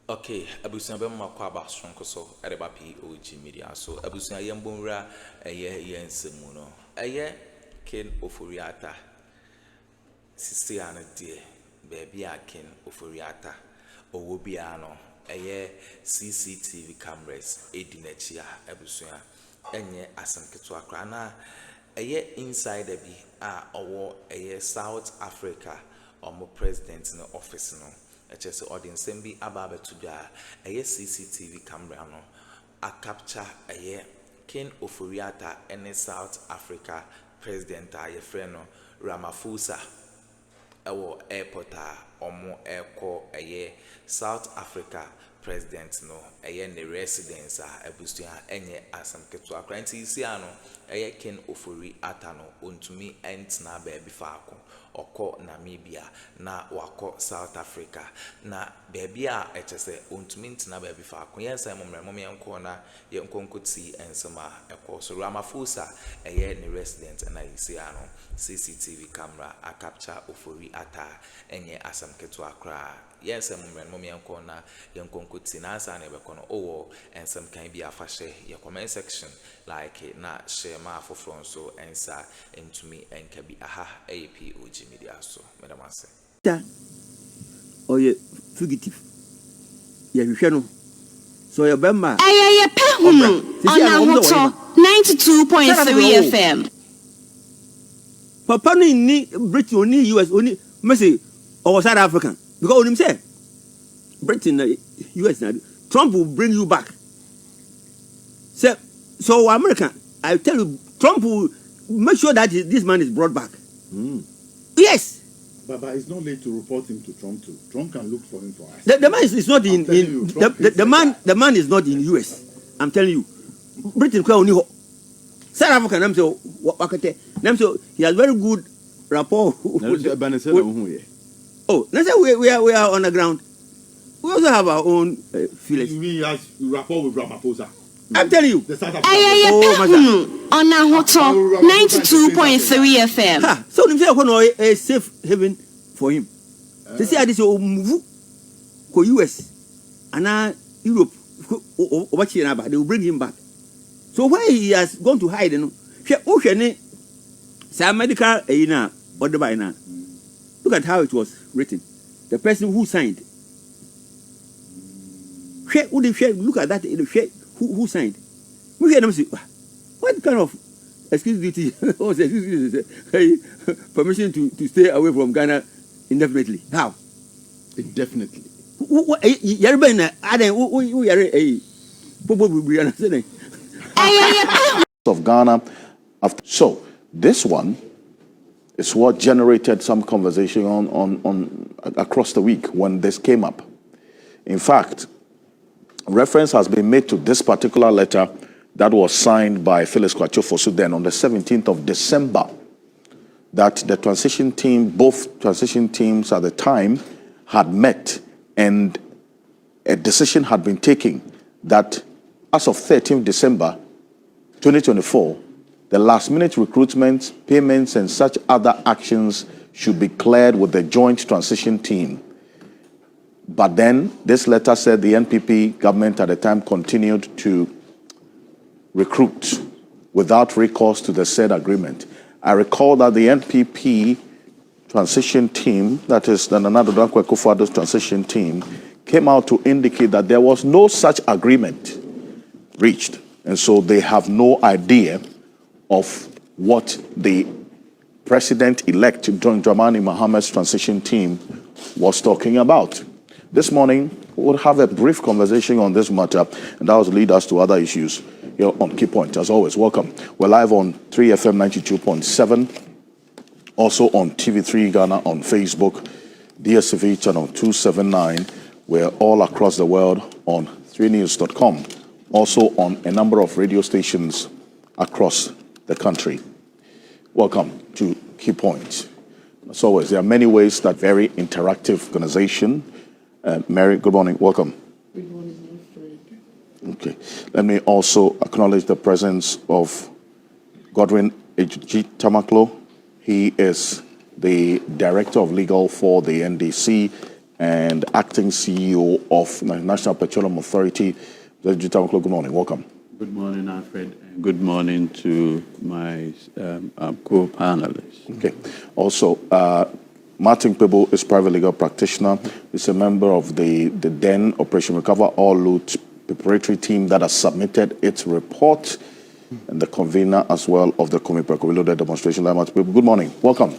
Okay, abusia be ma kwa ba sonko so edeba POG Media so abusia yembonwura yensemu no ken Ofori Atta sisi ana de baby ken Ofori Atta owo bia no CCTV cameras edinachi a abusia enye asanketo akra na inside bi a owo South Africa omo president no office no HS audience bi ababe to da CCTV camera no a capture Ken Ofori Atta in South Africa president a friend no Ramaphosa ewo airport a omo airco South Africa president no ne residence a ebusia enye asam keto akra nti isi ano Ken Ofori Atta no ontumi entna baby faako oko Namibia na wako South Africa na baby a echese ontumi entna baby faako yensa momremo yenko na yenkonkoti ensema eko so Ramaphosa ne resident na isi ano CCTV camera a capture Ofori Atta enye asam keto akra yensa momremo yenko na yenkonkoti na asa na bekono owo ensem kan bi afahye your comment section like na share ma for so ensa entumi enka bi aha POG Media so madam ase oye fugitive ya hwehwe no so ya bema ayeye pehunu ona hoto 92.3 FM papa ni Britain oni US oni message or South African because onim say Britain US Trump will bring you back. So American, I tell you, Trump will make sure that this man is brought back. Yes. But it's not late to report him to Trump too. Trump can look for him for us. The man is not in the man is not in US. I'm telling you. Britain South African I'm so he has very good rapport. Oh, let's say we are on the ground. We also have our own feelings. We have rapport with Ramaphosa. I'm telling you. On a hotel 92.3 FM. So a safe haven for him. They say this move go US and Europe. They will bring him back. So why he has gone to hide? Some medical look at how it was written. The person who signed. Look at that. Who signed? We hear them say, what kind of excuse duty? Permission to stay away from Ghana indefinitely? How? Indefinitely. Of Ghana. So this one is what generated some conversation on across the week when this came up. In fact, reference has been made to this particular letter that was signed by Felix Akuffo Sudan on the 17th of December, that the transition team, both transition teams at the time, had met and a decision had been taken that as of 13th December 2024, the last-minute recruitment, payments, and such other actions should be cleared with the joint transition team. But then this letter said the NPP government at the time continued to recruit without recourse to the said agreement. I recall that the NPP transition team, that is the Nana Addo Akufo-Addo's transition team, came out to indicate that there was no such agreement reached. And so they have no idea of what the president-elect John Dramani Mahama's transition team was talking about. This morning, we'll have a brief conversation on this matter, and that will lead us to other issues here on Key Point. As always, welcome. We're live on 3FM 92.7, also on TV3 Ghana on Facebook, DSTV channel 279. We're all across the world on 3news.com, also on a number of radio stations across the country. Welcome to Key Point. As always, there are many ways that very interactive organization. Mary, good morning. Welcome. Good morning, Fred. Okay. Let me also acknowledge the presence of Godwin H.G. Tamaklo. He is the Director of Legal for the NDC and acting CEO of the National Petroleum Authority. Good morning. Welcome. Good morning, Alfred, and good morning to my co-panelists. Okay. Also, Martin Pebo is private legal practitioner. He's a member of the DEN Operation Recover All Loot preparatory team that has submitted its report, and the convener as well of the Committee demonstration. Martin Pebo, good morning. Welcome.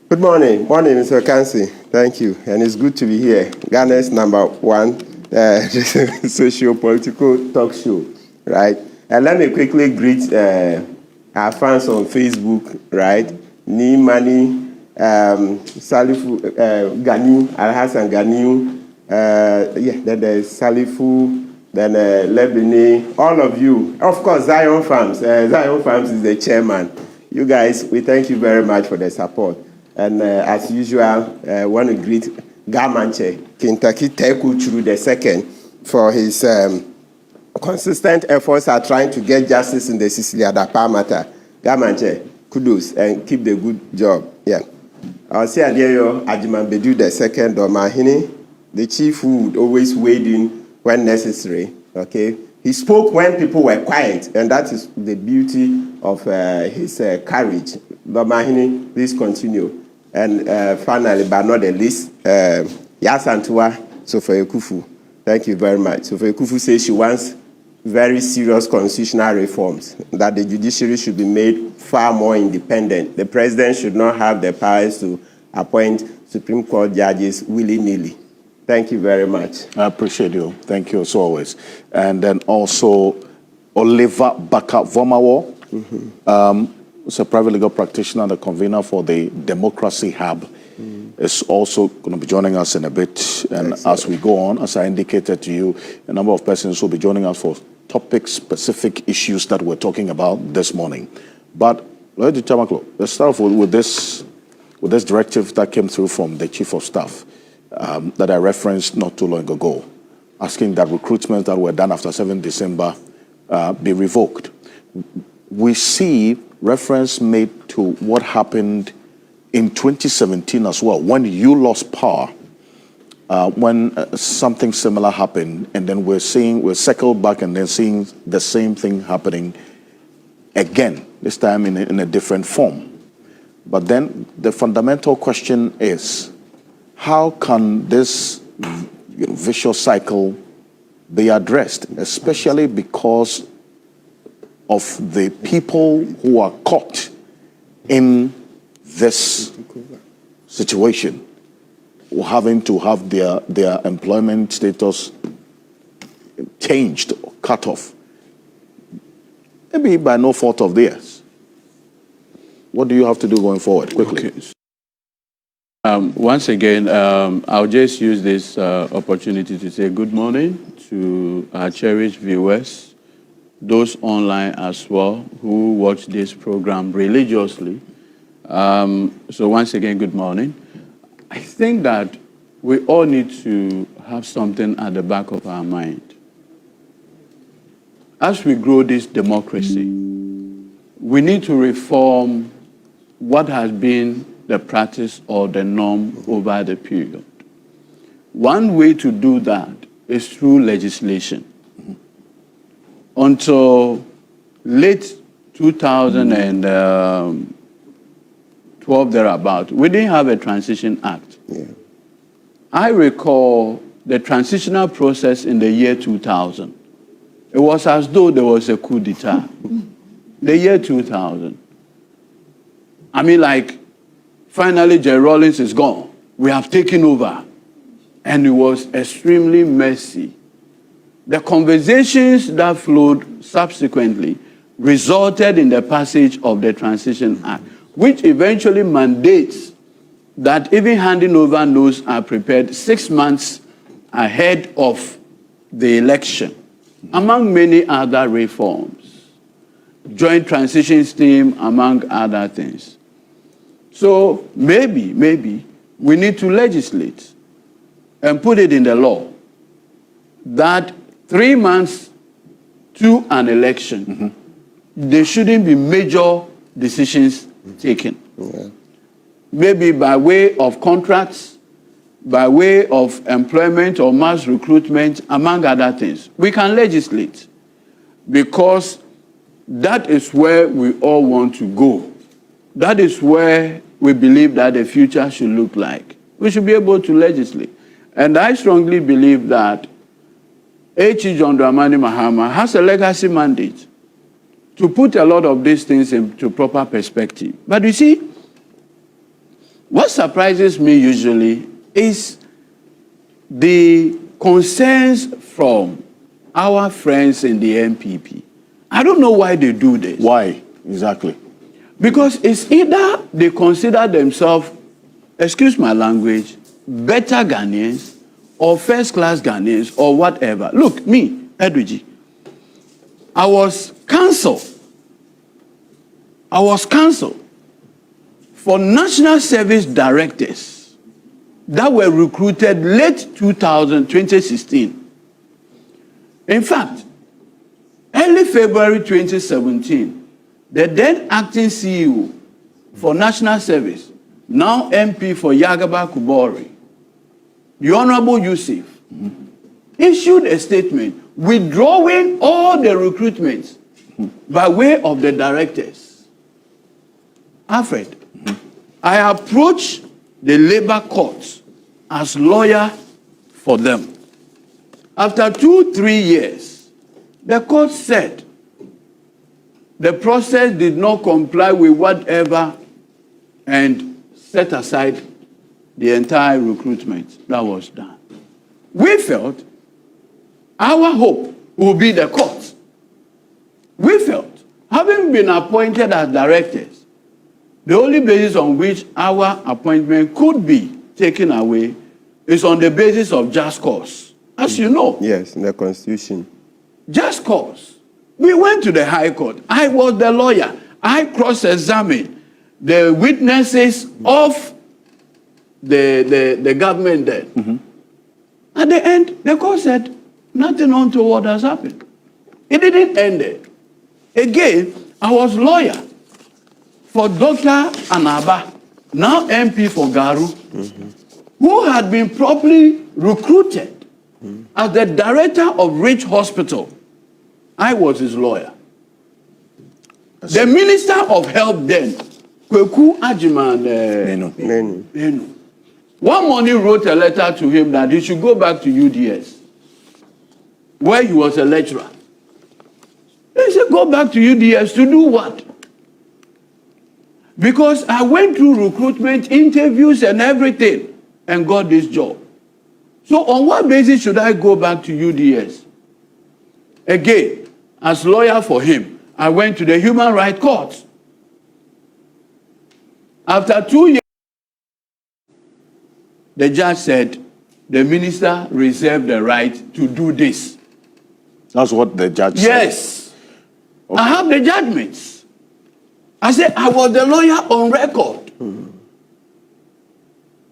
Good morning. Morning, Mr. Kansi. Thank you. And it's good to be here. Ghana's #1 socio-political talk show, right? And let me quickly greet our fans on Facebook, right? Nimani, Salifu, Ganiu, Alhassan Ganiu, then there's Salifu, then Lebini, all of you. Of course, Zion Farms. Zion Farms is the chairman. You guys, we thank you very much for the support. And as usual, I want to greet Gamanche, Kentucky Teku Churu II, for his consistent efforts at trying to get justice in the Sicily Adapa matter. Gamanche, kudos and keep the good job. Yeah. I'll say Adeyo Ajimambedu II Domahini, the chief who would always wade in when necessary. Okay. He spoke when people were quiet, and that is the beauty of his courage. Domahini, please continue. And finally, but not the least, Yasantua Sofa Akuffo. Thank you very much. Sofa Akuffo says she wants very serious constitutional reforms, that the judiciary should be made far more independent. The president should not have the powers to appoint Supreme Court judges willy-nilly. Thank you very much. I appreciate you. Thank you as always. And then also Oliver Baka-Vomawo, who's a private legal practitioner and the convener for the Democracy Hub, is also going to be joining us in a bit. And as we go on, as I indicated to you, a number of persons will be joining us for topic-specific issues that we're talking about this morning. But let's start off with this directive that came through from the Chief of Staff that I referenced not too long ago, asking that recruitments that were done after 7 December be revoked. We see reference made to what happened in 2017 as well, when you lost power, when something similar happened, and then we're circled back and then seeing the same thing happening again, this time in a different form. But then the fundamental question is, how can this vicious cycle be addressed, especially because of the people who are caught in this situation, having to have their employment status changed or cut off, maybe by no fault of theirs. What do you have to do going forward? Quickly. Okay. Once again, I'll just use this opportunity to say good morning to our cherished viewers, those online as well who watch this program religiously. So once again, good morning. I think that we all need to have something at the back of our mind. As we grow this democracy, we need to reform what has been the practice or the norm over the period. One way to do that is through legislation. Until late 2012 thereabout, we didn't have a Transition Act. Yeah. I recall the transitional process in the year 2000. It was as though there was a coup d'etat. The year 2000. I mean, like, finally, Jerry Rawlings is gone. We have taken over. And it was extremely messy. The conversations that flowed subsequently resulted in the passage of the Transition Act, which eventually mandates that even handing over notes are prepared 6 months ahead of the election, among many other reforms. Joint transition scheme, among other things. So maybe we need to legislate and put it in the law that 3 months to an election, there shouldn't be major decisions taken. Yeah. Maybe by way of contracts, by way of employment or mass recruitment, among other things. We can legislate because that is where we all want to go. That is where we believe that the future should look like. We should be able to legislate. And I strongly believe that H.E. John Dramani Mahama has a legacy mandate to put a lot of these things into proper perspective. But you see, what surprises me usually is the concerns from our friends in the NPP. I don't know why they do this. Why exactly? Because it's either they consider themselves, excuse my language, better Ghanaians or first-class Ghanaians or whatever. Look, me, Edwiji, I was counsel for national service directors that were recruited late 2016. In fact, early February 2017, the then acting CEO for national service, now MP for Yagaba Kubori, the Honorable Yusuf, issued a statement withdrawing all the recruitments by way of the directors. Alfred, I approached the labor courts as lawyer for them. After 2-3 years, the court said the process did not comply with whatever and set aside the entire recruitment that was done. We felt our hope would be the court. We felt, having been appointed as directors, the only basis on which our appointment could be taken away is on the basis of just cause. As you know. Yes, in the Constitution. Just cause. We went to the High Court. I was the lawyer. I cross-examined the witnesses of the government then. At the end, the court said, nothing untoward has happened. It didn't end there. Again, I was lawyer for Dr. Anaba, now MP for Garu, who had been properly recruited as the director of Rich Hospital. I was his lawyer. The Minister of Health then, Kweku Ajiman Benu. One morning wrote a letter to him that he should go back to UDS, where he was a lecturer. He said, go back to UDS to do what? Because I went through recruitment interviews and everything and got this job. So on what basis should I go back to UDS? Again, as lawyer for him, I went to the Human Rights Court. After 2 years, the judge said, the minister reserved the right to do this. That's what the judge said? Yes. Okay. I have the judgments. I said, I was the lawyer on record.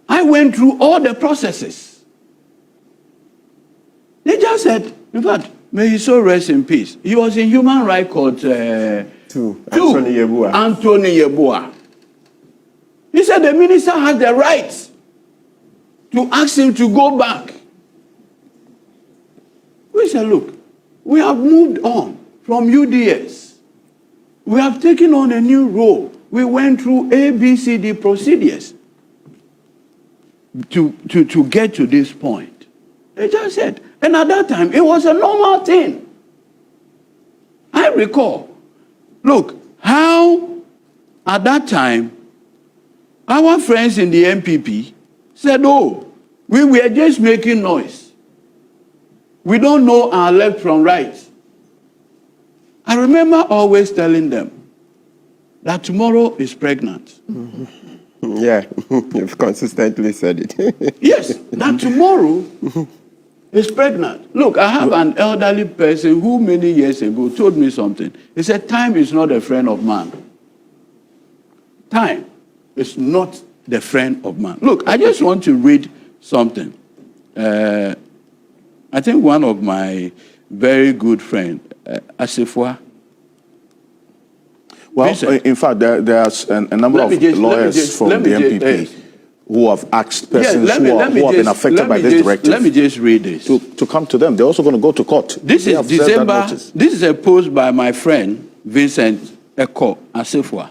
I went through all the processes. The judge said, in fact, may he so rest in peace. He was in Human Rights Court 2. Anthony Yeboah. He said the minister has the right to ask him to go back. We said, look, we have moved on from UDS. We have taken on a new role. We went through ABCD procedures to get to this point. They just said, and at that time, it was a normal thing. I recall, look, how at that time, our friends in the MPP said, oh, we were just making noise. We don't know our left from right. I remember always telling them that tomorrow is pregnant. Yeah, you've consistently said it. Yes, that tomorrow is pregnant. Look, I have an elderly person who many years ago told me something. He said, time is not a friend of man. Time is not the friend of man. Look, I just want to read something. I think one of my very good friends, Asifwa. Well, in fact, there's a number of lawyers from the MPP who have asked persons Yeah, who have been affected by this directive. Let me just read this. To come to them. They're also going to go to court. This They is have served that December. notice. This is a post by my friend Vincent Eko Asifwa.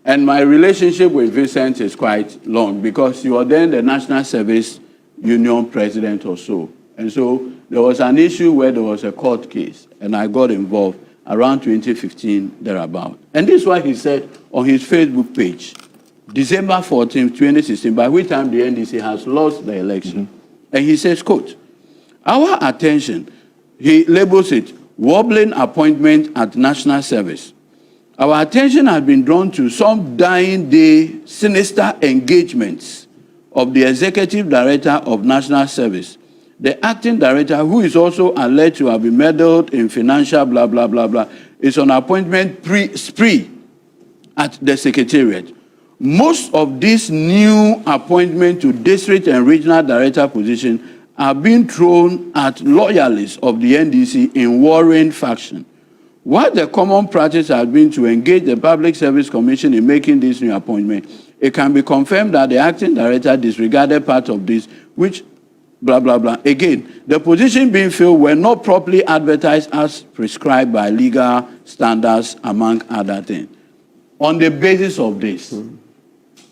And my relationship with Vincent is quite long because he was then the National Service Union president or so. And so there was an issue where there was a court case, and I got involved around 2015, thereabout. And this is what he said on his Facebook page, December 14, 2016, by which time the NDC has lost the election. And he says, quote, our attention, he labels it, wobbling appointment at National Service. Our attention has been drawn to some dying day sinister engagements of the Executive Director of National Service, the Acting Director, who is also alleged to have been meddled in financial blah, blah, blah, blah, is on appointment spree at the Secretariat. Most of these new appointments to district and regional director positions are being thrown at loyalists of the NDC in warring faction. While the common practice has been to engage the Public Service Commission in making this new appointment, it can be confirmed that the acting director disregarded part of this, which blah, blah, blah. Again, the position being filled were not properly advertised as prescribed by legal standards, among other things. On the basis of this,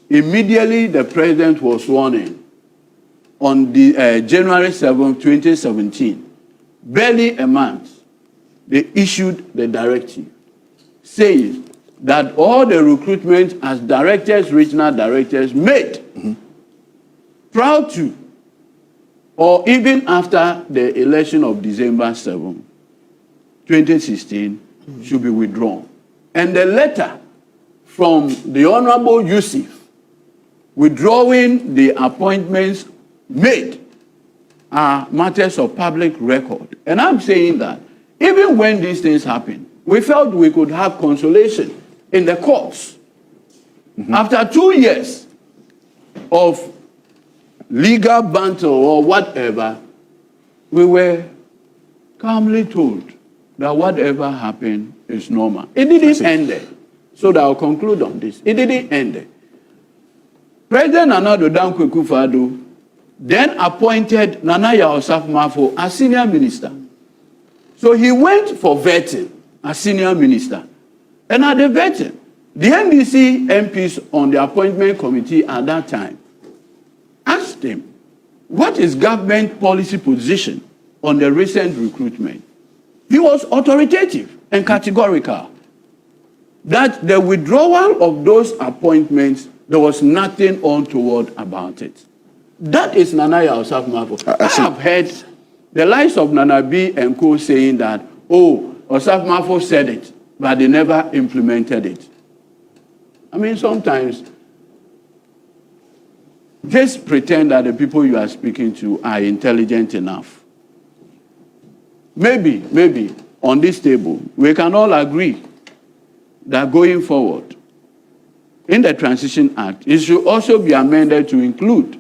immediately the president was sworn in on the January 7, 2017. Barely a month, they issued the directive saying that all the recruitment as directors, regional directors made prior to or even after the election of December 7, 2016 should be withdrawn. And the letter from the Honorable Yusuf withdrawing the appointments made are matters of public record. And I'm saying that even when these things happen, we felt we could have consolation in the courts. After 2 years of legal banter or whatever, we were calmly told that whatever happened is normal. It didn't end there. So that I'll conclude on this. It didn't end there. President Akufo then appointed Nana Yaosaf-Mafo as senior minister. So he went for vetting as senior minister. And at the vetting, the NDC MPs on the appointment committee at that time asked him, what is government policy position on the recent recruitment? He was authoritative and categorical that the withdrawal of those appointments, there was nothing untoward about it. That is Nana Yaosaf-Mafo. I have heard the likes of Nana B and co saying that, oh, Osaf-Mafo said it, but they never implemented it. I mean, sometimes just pretend that the people you are speaking to are intelligent enough. Maybe on this table, we can all agree that going forward, in the Transition Act, it should also be amended to include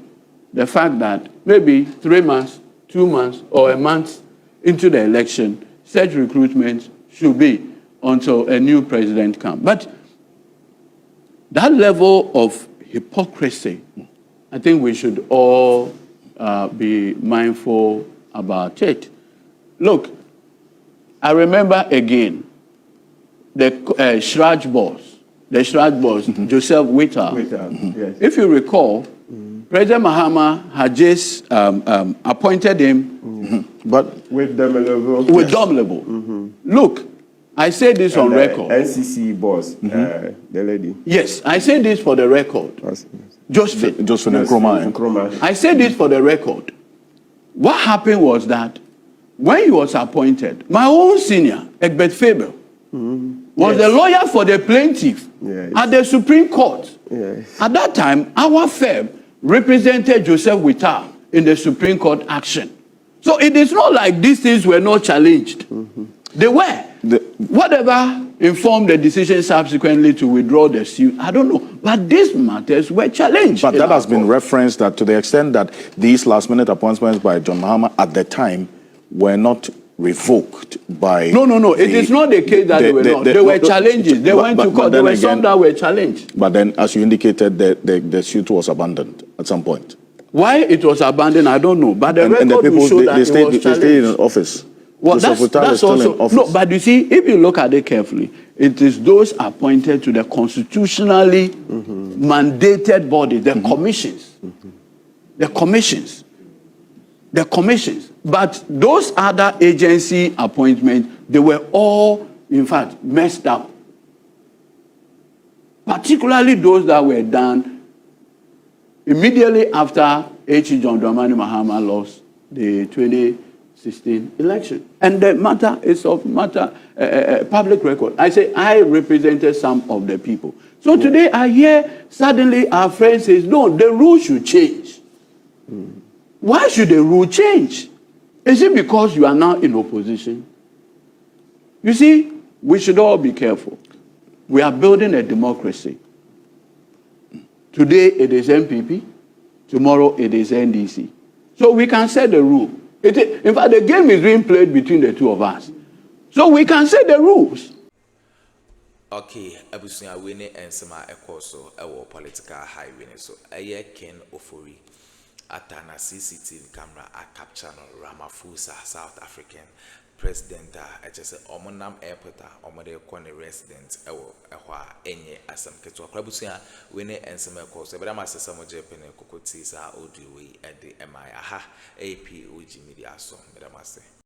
the fact that maybe 3 months, 2 months, or a month into the election, such recruitment should be until a new president comes. But that level of hypocrisy, I think we should all be mindful about it. Look, I remember again the Shraj boss, Joseph Whittal. Yes. If you recall, President Mahama had just appointed him, but with Domelevo. With Domelevo. Look, I say this on record. NCC boss, the lady. Yes, I say this for the record. Josephine Akroma. I say this for the record. What happened was that when he was appointed, my own senior, Egbert Faber, was the lawyer for the plaintiff at the Supreme Court. At that time, our firm represented Joseph Whittal in the Supreme Court action. So it is not like these things were not challenged. They were. Whatever informed the decision subsequently to withdraw the suit, I don't know. But these matters were challenged. But that has been referenced that to the extent that these last-minute appointments by John Mahama at the time were not revoked by... No. It is not the case that they were not. There were challenges. They went to court. There were some that were challenged. But then, as you indicated, the suit was abandoned at some point. Why it was abandoned, I don't know. But the record will show that it was challenged. They stayed in office. Well, that's also... No, but you see, if you look at it carefully, it is those appointed to the constitutionally mandated bodies, the commissions. The commissions. The commissions. But those other agency appointments, they were all, in fact, messed up. Particularly those that were done immediately after H.E. John Dramani Mahama lost the 2016 election. And the matter is of public record. I say I represented some of the people. So today I hear suddenly our friend says, no, the rule should change. Why should the rule change? Is it because you are now in opposition? You see, we should all be careful. We are building a democracy. Today it is MPP, tomorrow it is NDC. So we can set the rule. In fact, the game is being played between the two of us. So we can set the rules. Okay, abusunya wene ensema ekoso ewo political highway so eye Ken Ofori Atta na CCTV camera a capture no Ramaphosa South African president ejese omonam airport omode kone resident ewo ehwa enye asem keto abusunya wene ensema ekoso ebeda masesa mo jepene kokoti sa audio we ede MI aha POG Media so ebeda masese